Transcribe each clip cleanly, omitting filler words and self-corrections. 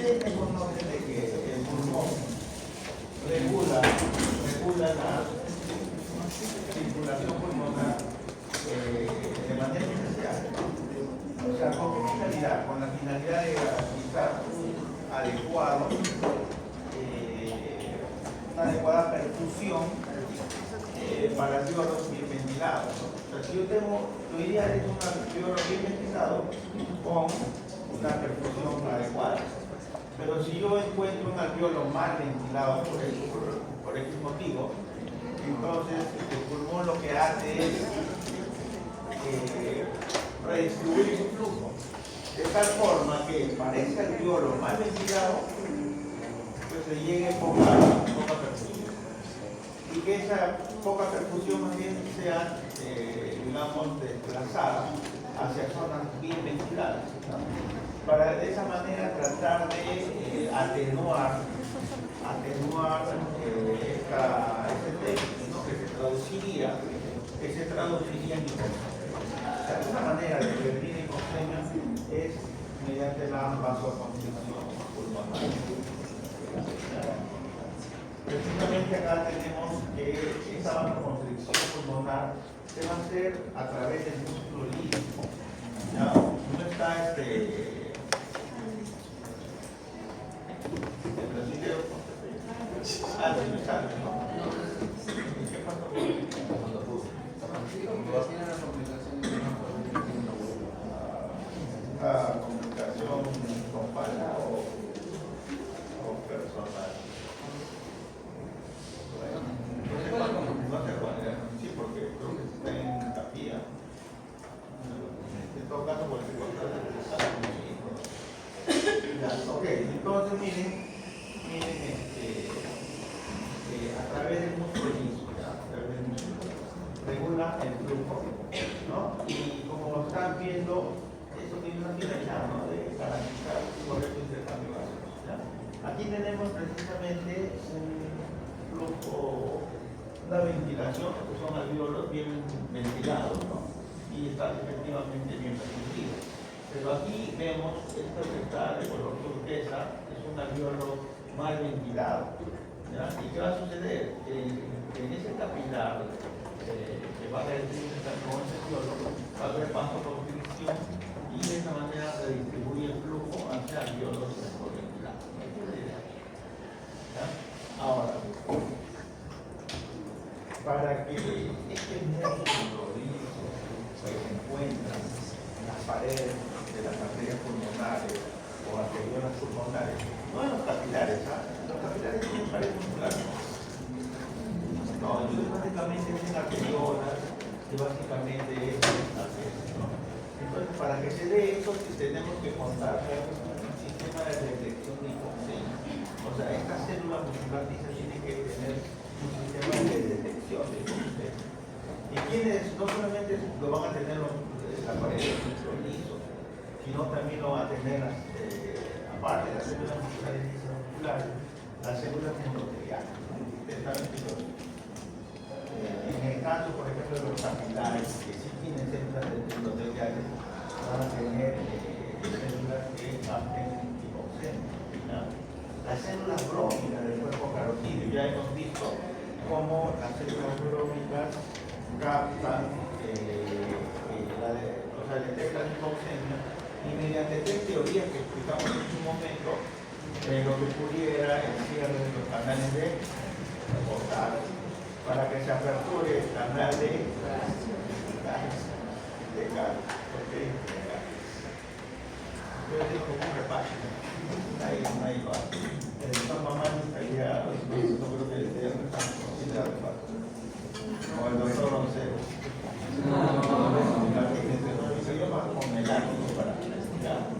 ustedes conocen de que el pulmón regula la circulación pulmonar de manera especial. O sea, ¿con qué finalidad? Con la finalidad de garantizar un adecuado, una adecuada perfusión para alveolos bien ventilados. O sea, si yo iría a un alveolo bien ventilado con una perfusión adecuada. Pero si yo encuentro un alveolo mal ventilado por X motivo, entonces el pulmón lo que hace es redistribuir su flujo de tal forma que para ese alveolo mal ventilado pues le llegue poca perfusión y que esa poca perfusión más bien sea digamos desplazada hacia zonas bien ventiladas, ¿no? Para de esa manera tratar de atenuar ese déficit, ¿no? que se traduciría en hipoxemia. O sea, una manera de prevenir hipoxemia es mediante la vasoconstricción pulmonar. Precisamente acá tenemos que esa vasoconstricción pulmonar se va a hacer a través del músculo lírico. No está el brasileño. Ah, sí, me sale, ¿no? ¿Qué pasó? ¿La comunicación grupal o personal? No se acuerda, sí, porque creo que está en capilla. En todo caso, cualquier cosa de ok, entonces miren a través del músculo liso, regula el flujo, ¿no? Y como están viendo, eso tiene una finalidad, ¿no? De garantizar un correcto intercambio gaseoso, ¿ya? Aquí tenemos precisamente un flujo, una ventilación, que son alveolos bien ventilados, ¿no? Y están efectivamente bien permitidos. Pero aquí vemos, esto que está de color turquesa, es un alveolo mal ventilado, ¿ya? ¿Y qué va a suceder? En ese capilar que va a reducir con ese alveolo, va a haber vasoconstricción y de esa manera se distribuye el flujo hacia alveolos mejor ventilados. ¿Ya? Ahora, para que este músculo liso que se encuentra en las paredes de las arterias pulmonares o arteriolas pulmonares, no en los capilares, ¿ah? Los capilares tienen paredes musculares. No, entonces básicamente es una arteriola que básicamente es arterias, ¿no? Entonces, para que se dé eso, tenemos que contar con un sistema de detección de hipoxemia. O sea, esta célula muscular tiene que tener un sistema de detección de hipoxemia. Y quienes no solamente lo van a tener la pared de músculo liso, sino también lo van a tener, aparte de las células musculares lisas, las células endoteliales. En el caso, por ejemplo, de los capilares, que sí tienen células endoteliales, van a tener células que capten hipoxemia. Las células brómicas del cuerpo carotídeo, ya hemos visto cómo las células brómicas captan, o sea, detectan hipoxemia, y mediante tres teorías que explicamos en su momento, lo que pudiera el cierre de los canales de portal para que se aperture el canal de gas. Yo digo como un repaso. Ahí va. El doctor Mamá estaría, no creo que esté considerado repaso. O el doctor Roncero. Yo más con el ácido para explicar.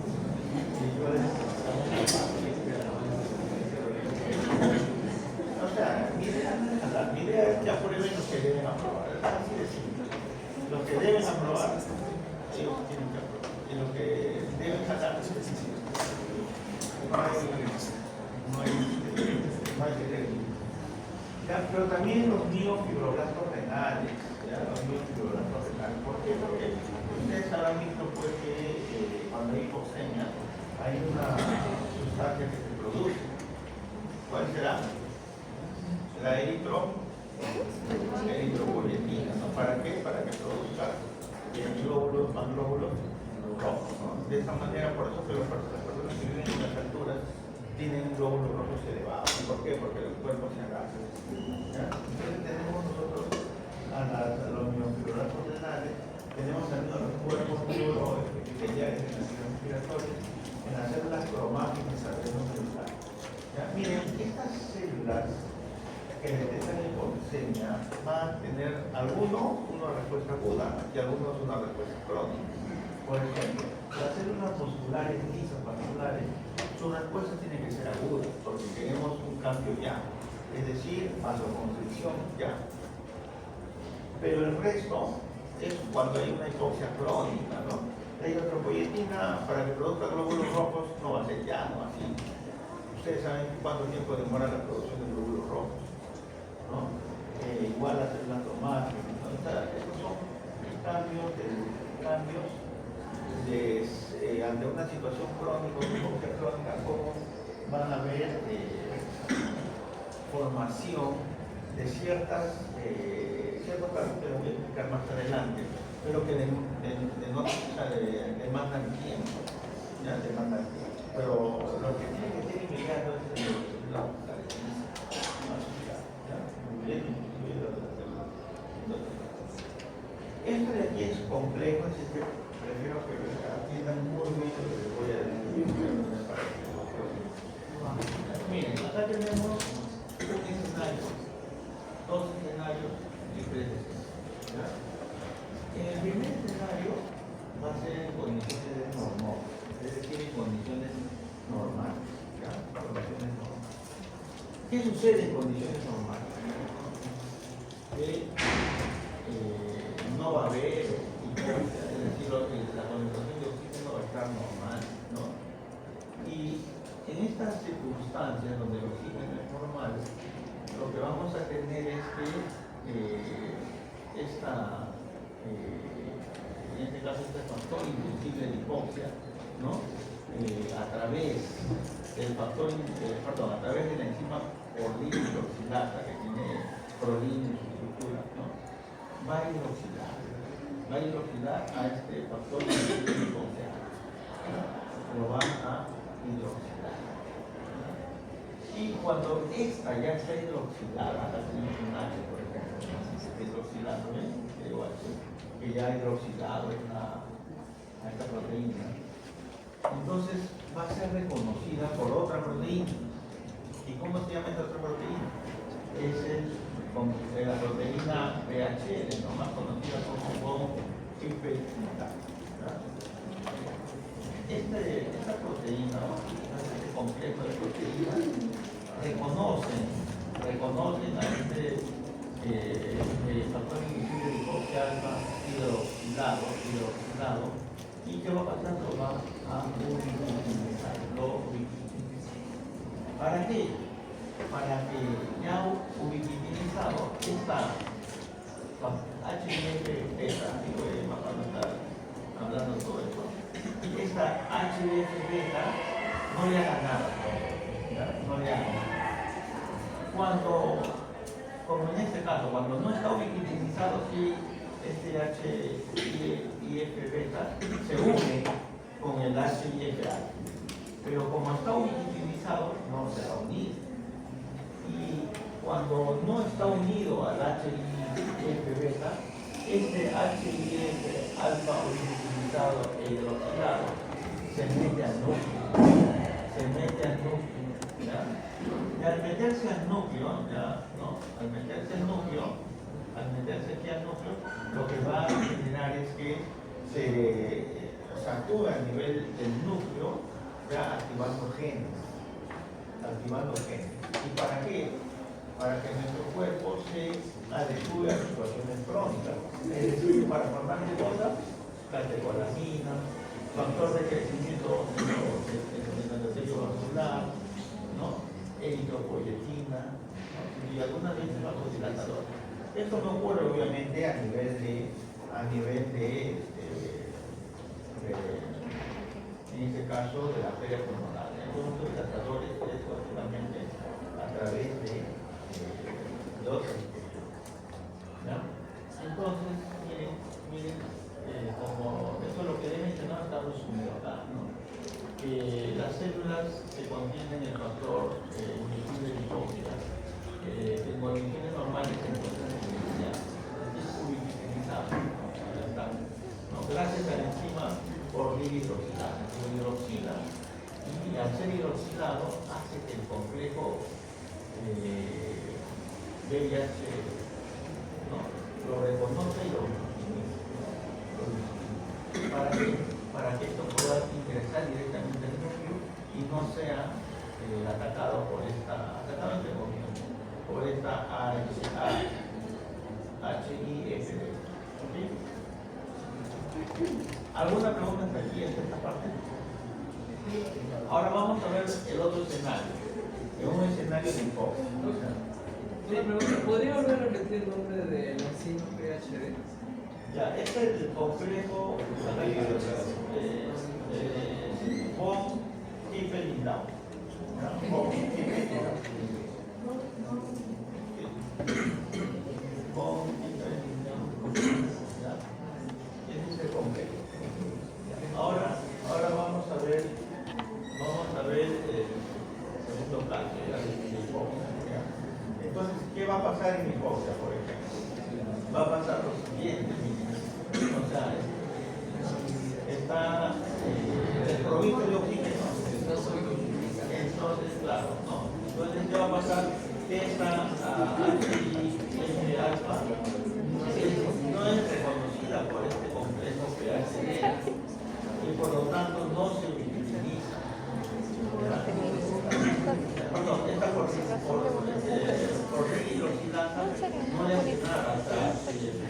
O sea, mi idea es que aprueben los que deben aprobar. Es así de simple. Los que deben aprobar, ellos tienen que aprobar. Y los que deben sacar, no hay secreto. Pero también los miofibroblastos renales, los miofibroblastos renales. ¿Por qué? Porque ustedes habrán visto pues, que cuando hay hipoxemia hay una sustancia que se produce. ¿Cuál será? La eritropoyetina, ¿no? ¿Para qué? Para que produzca glóbulos, más glóbulos rojos, ¿no? De esta manera, por eso que las personas que viven en las alturas tienen glóbulos rojos elevados. ¿Por qué? Porque el cuerpo se agasa. Entonces tenemos nosotros a los miofibroblastos renales, tenemos también a los cuerpos epiteliares en las células respiratorias, en las células cromáticas adrenocelulares. Miren, estas células que detectan hipoglucemia van a tener algunos una respuesta aguda y algunos una respuesta crónica. Por ejemplo, las células musculares lisas vasculares, su respuesta tiene que ser aguda porque queremos un cambio ya, es decir, vasoconstricción ya. Pero el resto es cuando hay una hipoxia crónica, ¿no? La eritropoyetina, para que produzca glóbulos rojos, no va a ser ya, no así. Ustedes saben cuánto tiempo demora la producción de glóbulos rojos, ¿no? Igual las células cromáticas, ¿no? Estos son cambios ante una situación crónica, una hipoxia crónica, como van a haber formación de ciertos cambios que voy a explicar más adelante, pero que demandan tiempo, ¿ya? Demandan tiempo. Pero lo que tiene que ser inmediato es la esto de aquí es complejo, así que prefiero que lo atiendan muy bien lo que les voy a decir. Miren, acá tenemos un escenario, dos escenarios diferentes. ¿Ya? En el primer escenario va a ser en condiciones de normales, es decir, en condiciones normales. ¿Ya? Condiciones normales. ¿Qué sucede en condiciones normales? Que no va a haber hipoxia, es decir, la concentración de oxígeno va a estar normal, ¿no? Y en estas circunstancias donde el oxígeno es normal, lo que vamos a tener es que en este caso este factor inducible de hipoxia, ¿no? A través del factor, a través de la enzima prolina-hidroxilasa que tiene prolina en su estructura, ¿no? Va a hidroxilar a este factor inducible de hipoxia, lo va a hidroxilar. Y cuando esta ya está hidroxilada, acá tenemos un H, por ejemplo, hidroxilado, ¿ven? Que ya ha hidroxilado a esta proteína. Entonces va a ser reconocida por otra proteína. ¿Y cómo se llama esta otra proteína? Es la proteína PHL, ¿no? Más conocida como hiperquita. Esta proteína, este complejo de proteínas, reconocen a este factor inducible de hipoxia alfa hidroxilado, y que va pasando va a ubiquitinizarlo. ¿Para qué? Para que ya ubiquitinizado esta HBF beta, digo, cuando está hablando todo esto, esta HBF beta no le haga nada, ¿ya? No le haga nada. Como en este caso, cuando no está ubiquitinizado, sí, este HIF beta se une con el HIF alfa, pero como está ubiquitinizado, no se va a unir. Y cuando no está unido al HIF beta, este HIF alfa ubiquitinizado e hidroxilado se mete al núcleo. ¿Ya? Y al meterse al núcleo, ¿ya? ¿No? Al meterse aquí al núcleo, lo que va a generar es que se actúa a nivel del núcleo, ya activando genes. ¿Y para qué? Para que nuestro cuerpo se adecue a situaciones crónicas. Es decir, para formar de cosas, catecolamina, factor de crecimiento del tejido vascular, ¿no? Eritropoyetina, ¿no? Y algunas veces vasodilatador. Esto no ocurre obviamente a nivel de en este caso de la arteria pulmonar. Entonces, las células que contienen el factor invisible de hipóxia, en condiciones normales se encuentran en ella, es ubiquitinizado, ya está, ¿no? Gracias a la enzima por dihidroxilasa. Lo hidroxila y al ser hidroxilado hace que el complejo VIH ¿no? lo reconozca y lo para que esto pueda ingresar directamente al núcleo y no sea atacado por esta, entre comillas, por esta HIF. ¿Okay? ¿Alguna pregunta hasta aquí en esta parte? Ahora vamos a ver el otro escenario, es un escenario de hipóxia. Una pregunta, ¿podría volver a repetir el nombre de la enzima PHD? Ya, este es el complejo von Hippel-Lindau. Von Hippel-Lindau. Ese es el complejo. Ahora vamos a ver el segundo caso, de hipoxia. Entonces, ¿qué va a pasar en hipoxia, por ejemplo? Va a pasar lo siguiente, o sea, está desprovisto de oxígeno, entonces, claro, no. Entonces, ¿qué va a pasar? Que esta HIF alfa no es reconocida por este complejo PHD y por lo tanto no se utiliza. Perdón, esta por hidroxilasa no es nada hasta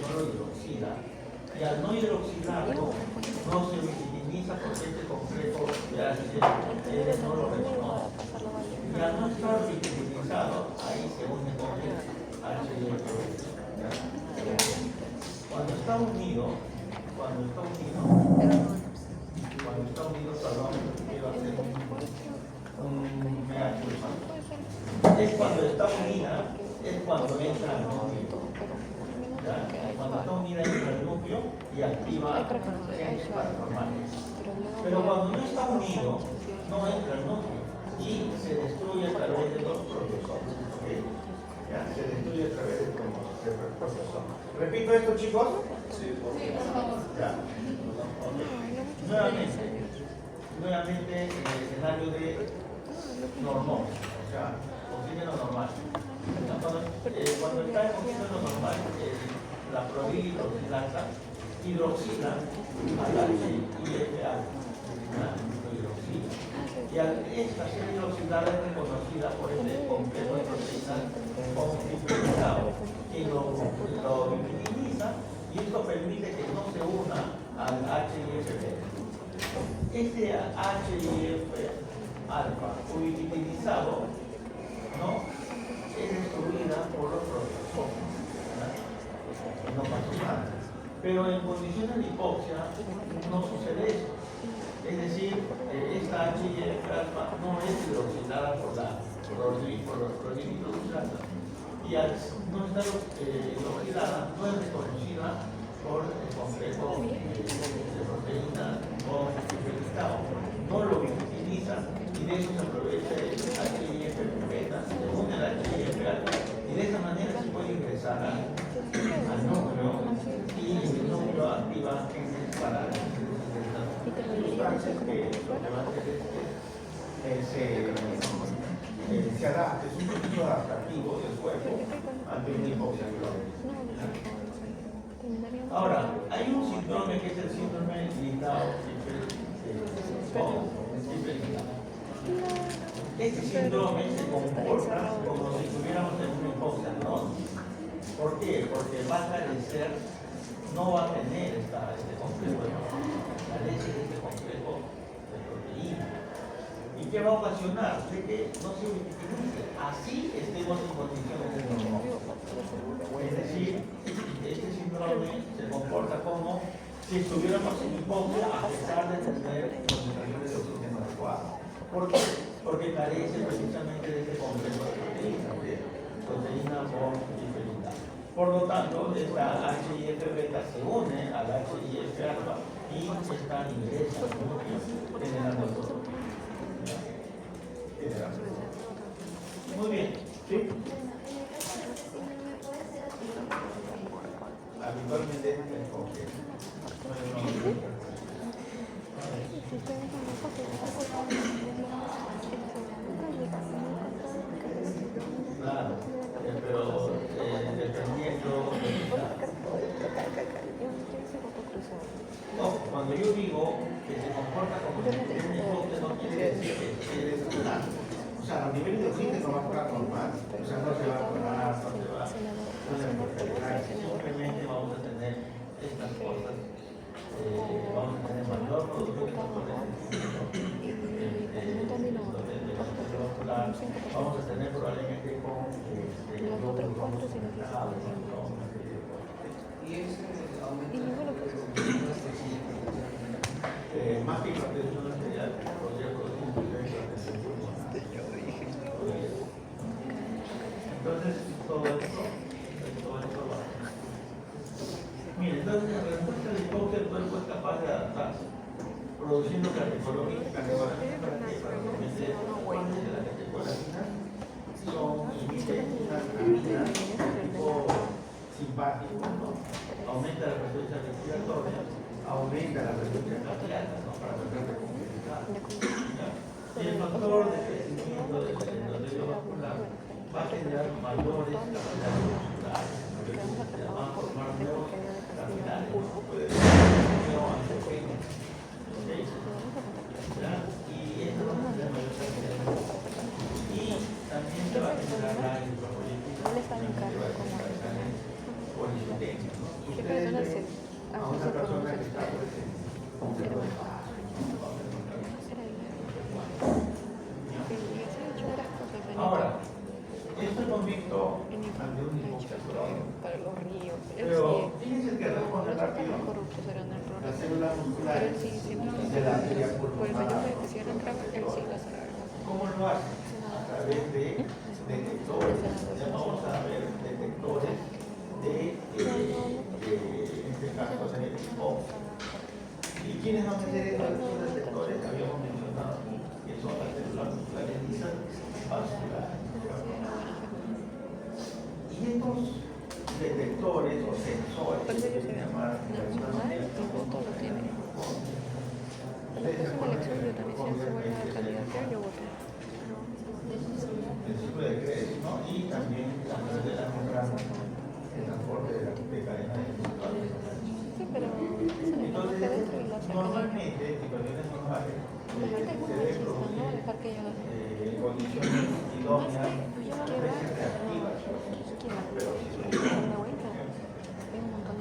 no lo hidroxila. Y al no hidroxilarlo, no se utiliza porque este complejo PHD no lo reconoce. Y al no estar utilizado, ahí se une con el HIF. Cuando está unido, perdón, quiero hacer un mea culpa. Es cuando está unida, es cuando entra al núcleo. ¿Ya? Cuando está unida entra al núcleo y activa genes paranormales. Pero cuando no está unido, no entra al núcleo y se destruye a través de los proteosomas. ¿Okay? ¿Ya? Se destruye a través de los proteosomas. ¿Repito esto, chicos? Sí, por Ya. Okay. Nuevamente en el escenario de normón, o sea, oxígeno normal. Cuando está en oxígeno normal, la prohidroxilasa hidroxila al HIF y al esta ser hidroxilada es reconocida por este complejo de proteínas constitucionado que lo utiliza y esto permite que no se una al HIF. Este HIF alfa ubiquitinizado ¿no? es destruida por los proteosomas. No pasó nada. Pero en condiciones de hipoxia no sucede eso. Es decir, esta HIF alfa no es hidroxilada por los hidroxilados y al no estar hidroxilada no es reconocida por el complejo de proteínas o hidroxilado. No lo utiliza y de eso se aprovecha el HIF beta, se une al HIF alfa y de esa manera se puede ingresar al núcleo y el núcleo activa genes para sustancias que lo que va a hacer es que se adapte, es un proceso adaptativo del cuerpo ante una hipoxia crónica. Ahora, hay un síndrome que es el síndrome de Lindau-Hippel. Este síndrome se comporta como si estuviéramos en una hipoxia crónica. ¿Por qué? Porque va a carecer, no va a tener este complejo, carece de este complejo de proteína. ¿Y qué va a ocasionar? De que no se utilice. Así estemos en condiciones de normón. Es decir, este síndrome se comporta como si estuviéramos en hipoxia a pesar de tener concentraciones de oxígeno adecuadas. ¿Por qué? Porque carece precisamente de este complejo de proteína von Hippel-Lindau. Por lo tanto, esta HIF beta se une a la HIF alfa y esta ingresa al núcleo generando todo. nivel de oxígeno va a estar normal, o sea, no se va a parar, no se va a simplemente vamos a tener estas cosas, vamos a tener mayor producción de factores vamos a tener probablemente con Y ese aumento más que hipertensión arterial podría producir entonces todo esto va. Mire, entonces la respuesta de cómo el cuerpo es capaz de adaptarse, produciendo catecolaminas para que probablemente de la catecolamina son emiten unas aminas tipo simpático, ¿no? Aumenta la frecuencia respiratoria, aumenta la frecuencia cardíaca, ¿no? Para tratar de completar. Y el factor de crecimiento del endotelio vascular va a generar mayores capilares musculares, va a formar nuevos capilares, puede ser neoangiogénesis. Y esto va a generar mayor cantidad de y también se va a generar la hidropolitina, policitenia, ¿no? Y ustedes ven a una persona que está presente. Ahora, esto hemos visto ante un hipoxaturón. Pero fíjense que responde rápido las células musculares de la arteria pulmonar. ¿Cómo lo hace? A través de detectores. Ya vamos a ver detectores de, en este caso, de O. ¿Y quiénes van a ser estos detectores? Habíamos mencionado que son las células musculares lisas vasculares. Y estos detectores o sensores, que se llaman de alguna manera, el ciclo de Krebs, ¿no? Y también la de la membrana, el transporte de la cadena de resultados. Entonces, normalmente, en situaciones normales, se debe producir en condiciones idóneas, especies reactivas,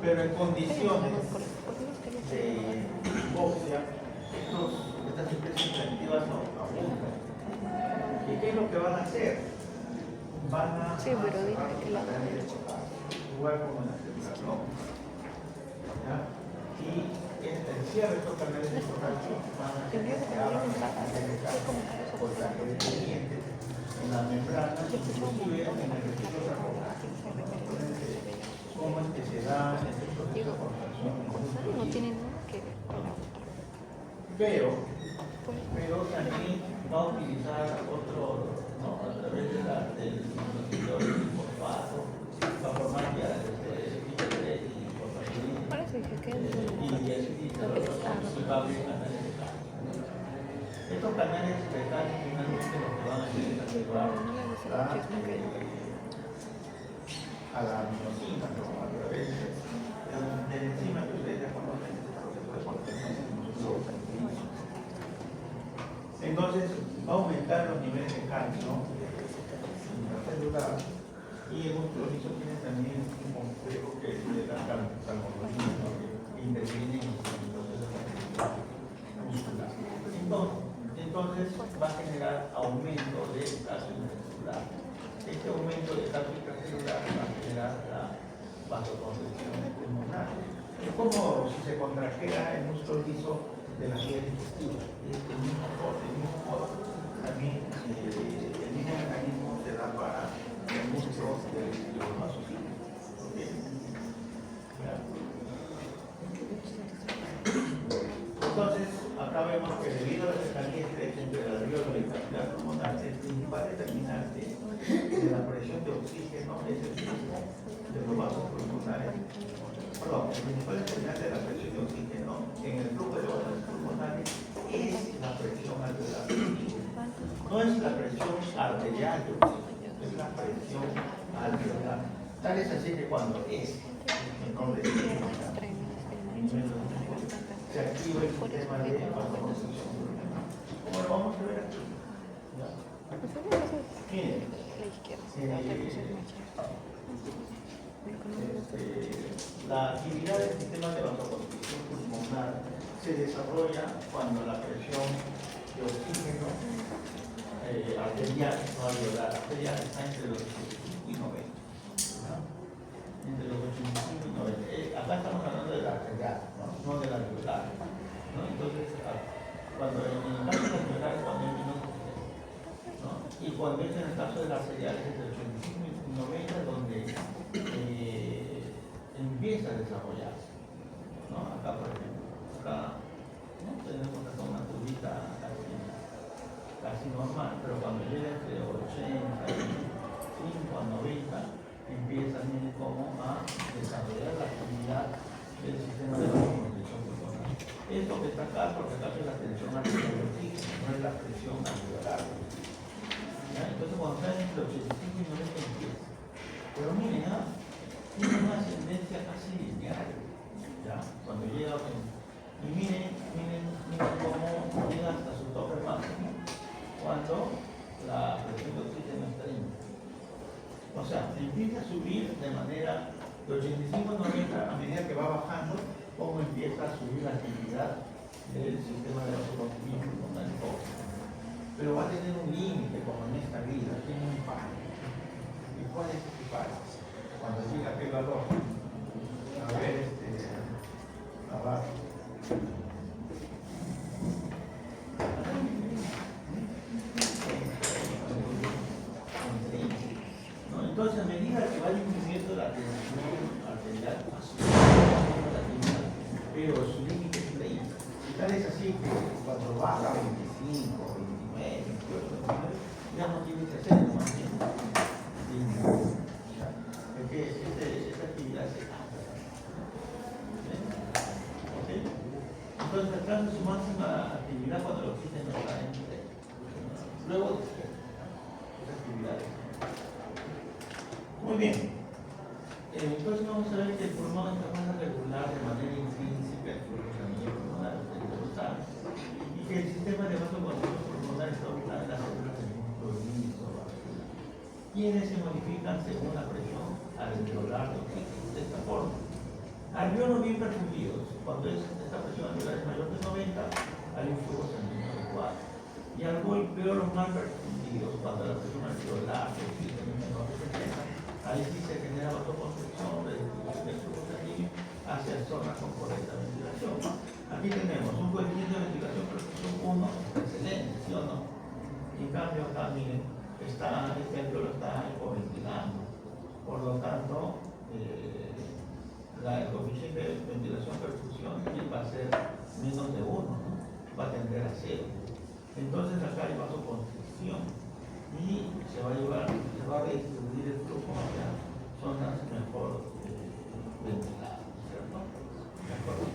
pero en condiciones de hipoxia, estas especies reactivas no abundan. ¿Y qué es lo que van a hacer? Van a cerrar la cadena de potasio, igual como en la célula blanca. Y el cierre de estos canales de potasio van a hacer que se abran por la corriente en la membrana, inclusive en el reticulo cómo es que se da este proceso de contracción. No tiene nada que ver con la otra. Pero también va a utilizar otro, ¿no? A través de del fosfato, va a formar ya y fosfatidina. Por eso dije que Y va a abrir canales de calcio. Estos canales de calcio finalmente lo que van a hacer es activar a la aminosina, ¿no? A través de la enzima que ustedes ya conocen, este proceso de contaminación. Entonces va a aumentar los niveles de calcio en la célula y el músculo liso tiene también un complejo que es de la calmodulina, ¿no? Que interviene en el proceso de muscular. Entonces va a generar aumento de calcio intracelular. Este aumento de calcio intracelular va a generar la vasoconstricción pulmonar. Es como si se contrajera el músculo liso de la vía digestiva. El mismo modo, también el mismo mecanismo se da para el músculo del vasocílico. Entonces, acá vemos que debido a la cercanía estrecha entre el alveolo y el capilar pulmonar, el principal determinante de la presión de oxígeno es el flujo de los vasos pulmonares. Perdón, el principal determinante de la presión de oxígeno en el flujo de los vasos pulmonares es la presión alveolar. No es la presión arterial de oxígeno, es la presión alveolar. Tal es así que cuando es el nombre se activa el sistema de vasoconstricción. Como lo vamos a ver aquí. Miren, La izquierda, la otra cosa es más izquierda. la actividad del sistema de vasoconstricción pulmonar se desarrolla cuando la presión de oxígeno arterial, no alveolar, arterial está entre los 85 y 90. ¿No? Entre los 85 y 90. Acá estamos hablando de la arterial, no de la alveolar. ¿No? Entonces, cuando en el caso de la alveolar, cuando hay menos oxígeno, ¿no? Y cuando es en el caso de la arterial, es entre 85 y 90, donde empieza a desarrollarse, ¿no? Acá, por ejemplo, acá, ¿no? Tenemos acá una turbita casi normal, pero cuando llega entre 85 a 90, empieza también como a desarrollar la actividad del sistema de vasoconstricción pulmonar. Esto que está acá, porque acá es la tensión arterial del oxígeno, no es la presión alveolar. Entonces, cuando está entre 85 y 90 empieza. Pero miren, tiene una ascendencia casi lineal, ¿ya? Cuando llega, y miren cómo llega hasta su tope máximo cuando la presión de oxígeno está íntima. O sea, empieza a subir de manera de 85 a 90 a medida que va bajando, cómo empieza a subir la actividad del sistema de vasoconstricción pulmonar y todo. Pero va a tener un límite, como en esta vida, tiene un par. ¿Y cuál es este par? Cuando llega aquel valor, a ver, abajo. ¿No? Entonces, a medida que va disminuyendo la tensión arterial, va subiendo la tensión, pero su límite es 30. Y tal es así que cuando baja a 25, 29, 28, 29, ya no tiene que hacer más tiempo. Porque esta actividad se cambia. ¿Okay? Entonces, alcanza su máxima actividad cuando el oxígeno está en luego de esa actividad. Muy bien. Entonces vamos a ver que el pulmón es capaz de regular de manera intrínseca el funcionamiento pulmonar, y que el sistema de vasoconstricción pulmonar está ubicado en las células del músculo liso vascular, quienes se modifican según la presión alveolar de oxígeno. De esta forma, alveolos bien perfundidos, cuando esta presión alveolar es mayor de 90, hay un flujo sanguíneo adecuado. Y alveolos mal perfundidos, cuando la presión alveolar de oxígeno es menor de 70, ahí sí se genera vasoconstricción, redistribución del flujo sanguíneo hacia zonas con correcta ventilación. Aquí tenemos un coeficiente de ventilación perfusión 1, excelente, ¿sí o no? En cambio acá, miren, este alveolo está hipoventilando. Por lo tanto, el coeficiente de ventilación perfusión va a ser menos de 1, ¿no? Va a tender a 0. Entonces acá hay vasoconstricción y se va a redistribuir el flujo hacia zonas mejor ventiladas, ¿cierto? Mejor.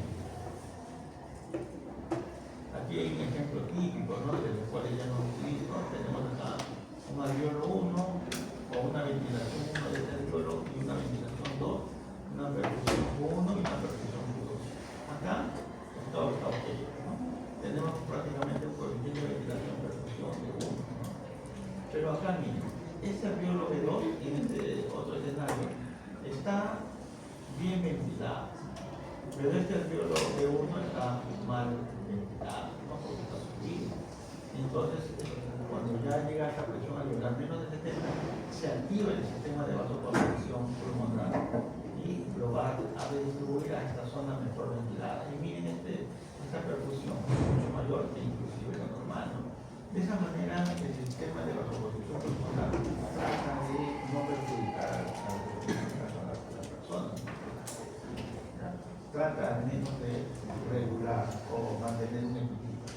Aquí hay un ejemplo típico, ¿no? De los cuales ya no utilizo. Tenemos acá un alveolo 1 o una ventilación 1 de este alveolo y una ventilación 2, una perfusión 1 y una perfusión 2. Acá todo está ok, ¿no? Tenemos prácticamente un coeficiente de ventilación perfusión de 1, ¿no? Pero acá miren, este alveolo B2 en este otro escenario está bien ventilado, pero este alveolo B1 está mal ventilado, ¿no? Porque está subido. Entonces, cuando ya llega a esta presión alveolar menos de 70, se activa el sistema de vasoconstricción pulmonar y lo va a redistribuir a esta zona mejor ventilada. Y miren esta perfusión mucho mayor que inclusive lo normal, ¿no? De esa manera, el sistema de vasoconstricción pulmonar trata de no perjudicar a la persona. ¿Ya? Trata al menos de regular o mantener un equilibrio.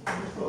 Esto